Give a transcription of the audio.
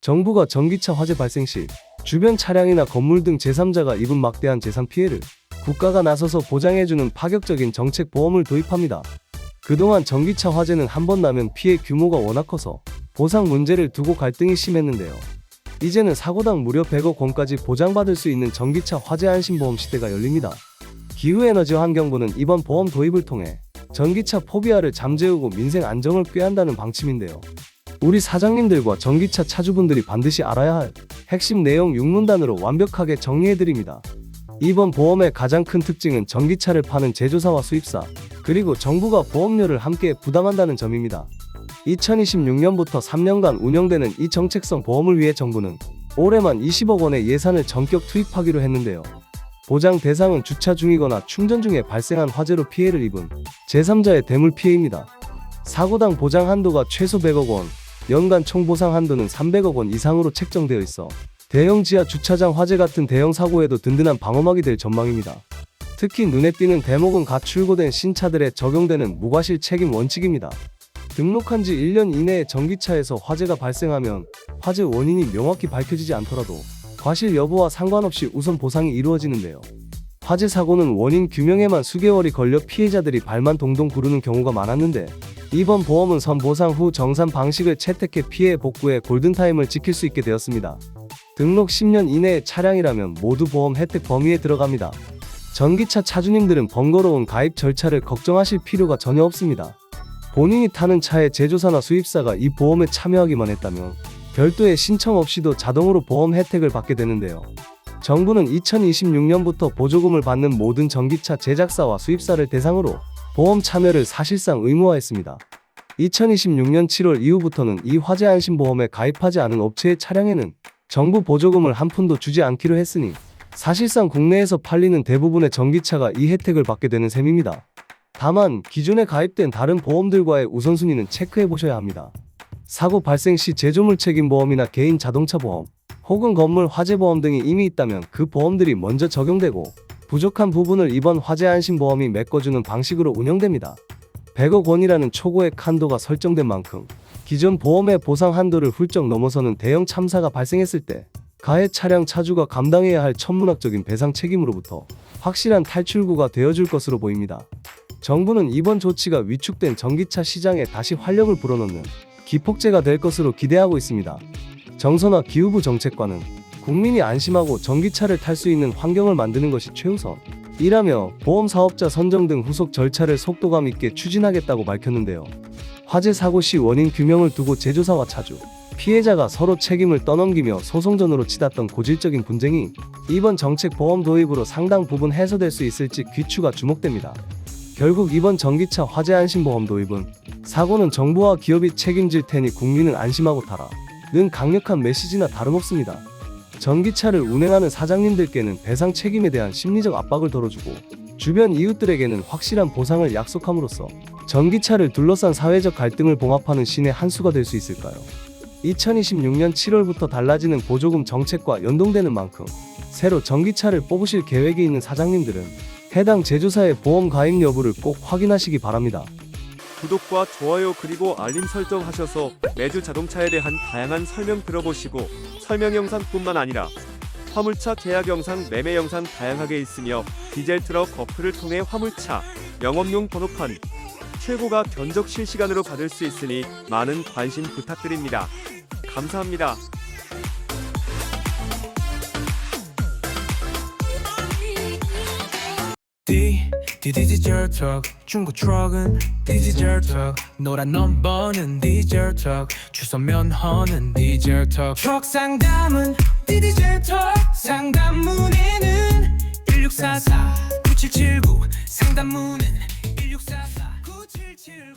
정부가 전기차 화재 발생 시 주변 차량이나 건물 등 제3자가 입은 막대한 재산 피해를 국가가 나서서 보장해주는 파격적인 정책 보험을 도입합니다. 그동안 전기차 화재는 한 번 나면 피해 규모가 워낙 커서 보상 문제를 두고 갈등이 심했는데요. 이제는 사고당 무려 100억 원까지 보장받을 수 있는 전기차 화재 안심보험 시대가 열립니다. 기후에너지환경부는 이번 보험 도입을 통해 전기차 포비아를 잠재우고 민생 안정을 꾀한다는 방침인데요. 우리 사장님들과 전기차 차주분들이 반드시 알아야 할 핵심 내용 6문단으로 완벽하게 정리해드립니다. 이번 보험의 가장 큰 특징은 전기차를 파는 제조사와 수입사, 그리고 정부가 보험료를 함께 부담한다는 점입니다. 2026년부터 3년간 운영되는 이 정책성 보험을 위해 정부는 올해만 20억 원의 예산을 전격 투입하기로 했는데요. 보장 대상은 주차 중이거나 충전 중에 발생한 화재로 피해를 입은 제3자의 대물 피해입니다. 사고당 보장 한도가 최소 100억 원, 연간 총 보상 한도는 300억 원 이상으로 책정되어 있어 대형 지하 주차장 화재 같은 대형 사고에도 든든한 방어막이 될 전망입니다. 특히 눈에 띄는 대목은 갓 출고된 신차들에 적용되는 무과실 책임 원칙입니다. 등록한 지 1년 이내에 전기차에서 화재가 발생하면 화재 원인이 명확히 밝혀지지 않더라도 과실 여부와 상관없이 우선 보상이 이루어지는데요. 화재 사고는 원인 규명에만 수개월이 걸려 피해자들이 발만 동동 구르는 경우가 많았는데 이번 보험은 선보상 후 정산 방식을 채택해 피해 복구에 골든타임을 지킬 수 있게 되었습니다. 등록 10년 이내의 차량이라면 모두 보험 혜택 범위에 들어갑니다. 전기차 차주님들은 번거로운 가입 절차를 걱정하실 필요가 전혀 없습니다. 본인이 타는 차의 제조사나 수입사가 이 보험에 참여하기만 했다면 별도의 신청 없이도 자동으로 보험 혜택을 받게 되는데요. 정부는 2026년부터 보조금을 받는 모든 전기차 제작사와 수입사를 대상으로 보험 참여를 사실상 의무화했습니다. 2026년 7월 이후부터는 이 화재 안심보험에 가입하지 않은 업체의 차량에는 정부 보조금을 한 푼도 주지 않기로 했으니 사실상 국내에서 팔리는 대부분의 전기차가 이 혜택을 받게 되는 셈입니다. 다만 기존에 가입된 다른 보험들과의 우선순위는 체크해 보셔야 합니다. 사고 발생 시 제조물 책임 보험이나 개인 자동차 보험, 혹은 건물 화재 보험 등이 이미 있다면 그 보험들이 먼저 적용되고 부족한 부분을 이번 화재 안심보험이 메꿔주는 방식으로 운영됩니다. 100억 원이라는 초고액 한도가 설정된 만큼 기존 보험의 보상 한도를 훌쩍 넘어서는 대형 참사가 발생했을 때 가해 차량 차주가 감당해야 할 천문학적인 배상 책임으로부터 확실한 탈출구가 되어줄 것으로 보입니다. 정부는 이번 조치가 위축된 전기차 시장에 다시 활력을 불어넣는 기폭제가 될 것으로 기대하고 있습니다. 정선화 기후부 정책관은 국민이 안심하고 전기차를 탈 수 있는 환경을 만드는 것이 최우선이라며 보험 사업자 선정 등 후속 절차를 속도감 있게 추진하겠다고 밝혔는데요. 화재 사고 시 원인 규명을 두고 제조사와 차주, 피해자가 서로 책임을 떠넘기며 소송전으로 치닫던 고질적인 분쟁이 이번 정책 보험 도입으로 상당 부분 해소될 수 있을지 귀추가 주목됩니다. 결국 이번 전기차 화재 안심보험 도입은 사고는 정부와 기업이 책임질 테니 국민은 안심하고 타라 는 강력한 메시지나 다름없습니다. 전기차를 운행하는 사장님들께는 배상 책임에 대한 심리적 압박을 덜어주고 주변 이웃들에게는 확실한 보상을 약속함으로써 전기차를 둘러싼 사회적 갈등을 봉합하는 신의 한 수가 될 수 있을까요? 2026년 7월부터 달라지는 보조금 정책과 연동되는 만큼 새로 전기차를 뽑으실 계획이 있는 사장님들은 해당 제조사의 보험 가입 여부를 꼭 확인하시기 바랍니다. 구독과 좋아요 그리고 알림 설정하셔서 매주 자동차에 대한 다양한 설명 들어보시고 설명 영상뿐만 아니라 화물차 계약 영상, 매매 영상 다양하게 있으며 디젤 트럭 어플을 통해 화물차 영업용 번호판 최고가 견적 실시간으로 받을 수 있으니 많은 관심 부탁드립니다. 감사합니다. 디젤 트럭 중고 트럭은 디젤 트럭 노란 넘버는 디젤 트럭 주소 면허는 디젤 트럭 상담은 디젤 트럭 상담 문의는 1644-9779 상담 문의는 1644-9779